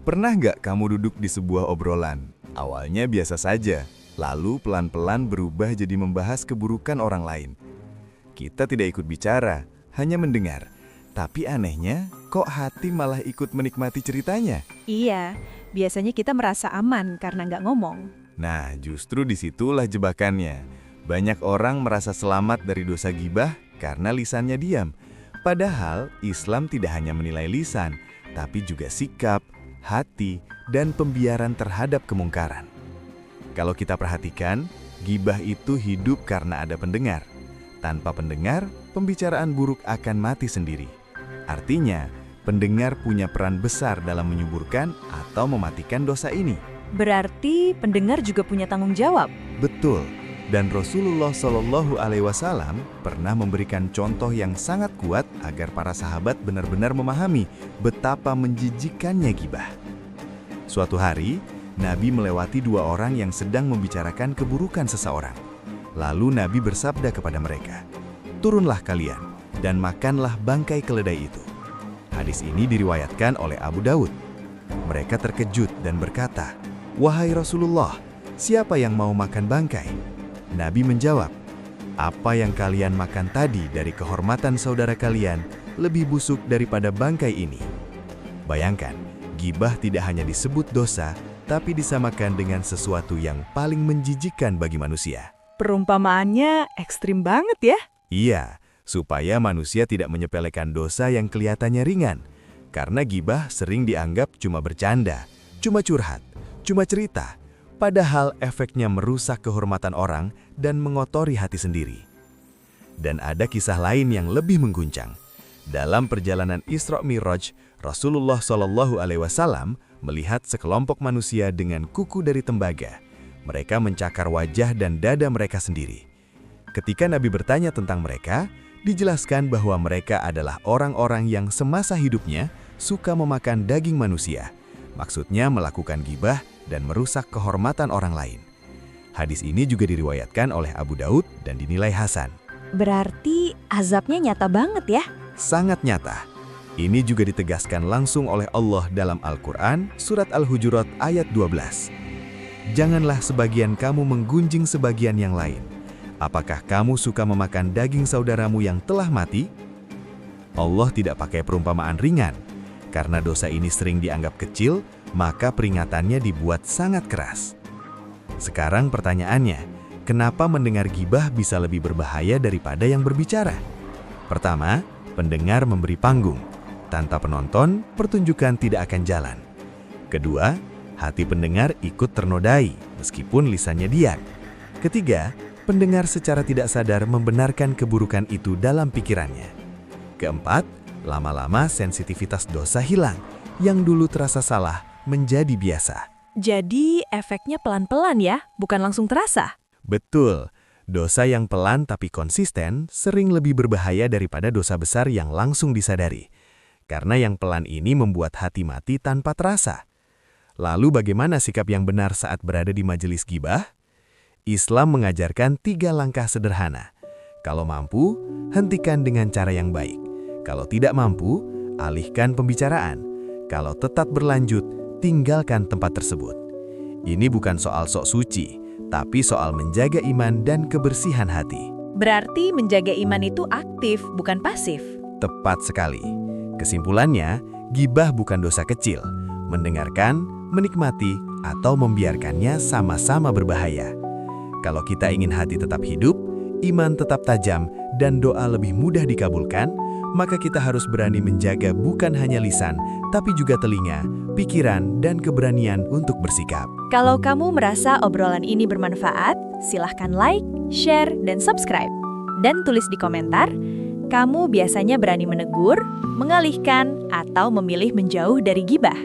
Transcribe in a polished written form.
Pernah nggak kamu duduk di sebuah obrolan? Awalnya biasa saja, lalu pelan-pelan berubah jadi membahas keburukan orang lain. Kita tidak ikut bicara, hanya mendengar. Tapi anehnya, kok hati malah ikut menikmati ceritanya? Iya, biasanya kita merasa aman karena nggak ngomong. Nah, justru disitulah jebakannya. Banyak orang merasa selamat dari dosa gibah karena lisannya diam. Padahal Islam tidak hanya menilai lisan, tapi juga sikap, hati, dan pembiaran terhadap kemungkaran. Kalau kita perhatikan, gibah itu hidup karena ada pendengar. Tanpa pendengar, pembicaraan buruk akan mati sendiri. Artinya, pendengar punya peran besar dalam menyuburkan atau mematikan dosa ini. Berarti pendengar juga punya tanggung jawab. Betul, dan Rasulullah Shallallahu Alaihi Wasallam pernah memberikan contoh yang sangat kuat agar para sahabat benar-benar memahami betapa menjijikannya gibah. Suatu hari, Nabi melewati dua orang yang sedang membicarakan keburukan seseorang. Lalu Nabi bersabda kepada mereka, "Turunlah kalian dan makanlah bangkai keledai itu." Hadis ini diriwayatkan oleh Abu Daud. Mereka terkejut dan berkata, "Wahai Rasulullah, siapa yang mau makan bangkai?" Nabi menjawab, "Apa yang kalian makan tadi dari kehormatan saudara kalian lebih busuk daripada bangkai ini." Bayangkan, gibah tidak hanya disebut dosa, tapi disamakan dengan sesuatu yang paling menjijikkan bagi manusia. Perumpamaannya ekstrim banget ya. Iya, supaya manusia tidak menyepelekan dosa yang kelihatannya ringan. Karena gibah sering dianggap cuma bercanda, cuma curhat, cuma cerita. Padahal efeknya merusak kehormatan orang dan mengotori hati sendiri. Dan ada kisah lain yang lebih mengguncang. Dalam perjalanan Isra Mi'raj, Rasulullah Shallallahu Alaihi Wasallam melihat sekelompok manusia dengan kuku dari tembaga. Mereka mencakar wajah dan dada mereka sendiri. Ketika Nabi bertanya tentang mereka, dijelaskan bahwa mereka adalah orang-orang yang semasa hidupnya suka memakan daging manusia. Maksudnya melakukan gibah dan merusak kehormatan orang lain. Hadis ini juga diriwayatkan oleh Abu Daud dan dinilai hasan. Berarti azabnya nyata banget ya. Sangat nyata. Ini juga ditegaskan langsung oleh Allah dalam Al-Quran, Surat Al-Hujurat ayat 12. Janganlah sebagian kamu menggunjing sebagian yang lain. Apakah kamu suka memakan daging saudaramu yang telah mati? Allah tidak pakai perumpamaan ringan. Karena dosa ini sering dianggap kecil, maka peringatannya dibuat sangat keras. Sekarang pertanyaannya, kenapa mendengar gibah bisa lebih berbahaya daripada yang berbicara? Pertama, pendengar memberi panggung. Tanpa penonton, pertunjukan tidak akan jalan. Kedua, hati pendengar ikut ternodai, meskipun lisannya diam. Ketiga, pendengar secara tidak sadar membenarkan keburukan itu dalam pikirannya. Keempat, lama-lama sensitivitas dosa hilang, yang dulu terasa salah menjadi biasa. Jadi efeknya pelan-pelan ya, bukan langsung terasa. Betul, dosa yang pelan tapi konsisten sering lebih berbahaya daripada dosa besar yang langsung disadari. Karena yang pelan ini membuat hati mati tanpa terasa. Lalu bagaimana sikap yang benar saat berada di majelis gibah? Islam mengajarkan 3 langkah sederhana. Kalau mampu, hentikan dengan cara yang baik. Kalau tidak mampu, alihkan pembicaraan. Kalau tetap berlanjut, tinggalkan tempat tersebut. Ini bukan soal sok suci, tapi soal menjaga iman dan kebersihan hati. Berarti menjaga iman itu aktif, bukan pasif. Tepat sekali. Kesimpulannya, gibah bukan dosa kecil. Mendengarkan, menikmati, atau membiarkannya sama-sama berbahaya. Kalau kita ingin hati tetap hidup, iman tetap tajam, dan doa lebih mudah dikabulkan, maka kita harus berani menjaga bukan hanya lisan, tapi juga telinga, pikiran, dan keberanian untuk bersikap. Kalau kamu merasa obrolan ini bermanfaat, silahkan like, share, dan subscribe. Dan tulis di komentar, kamu biasanya berani menegur, mengalihkan, atau memilih menjauh dari gibah.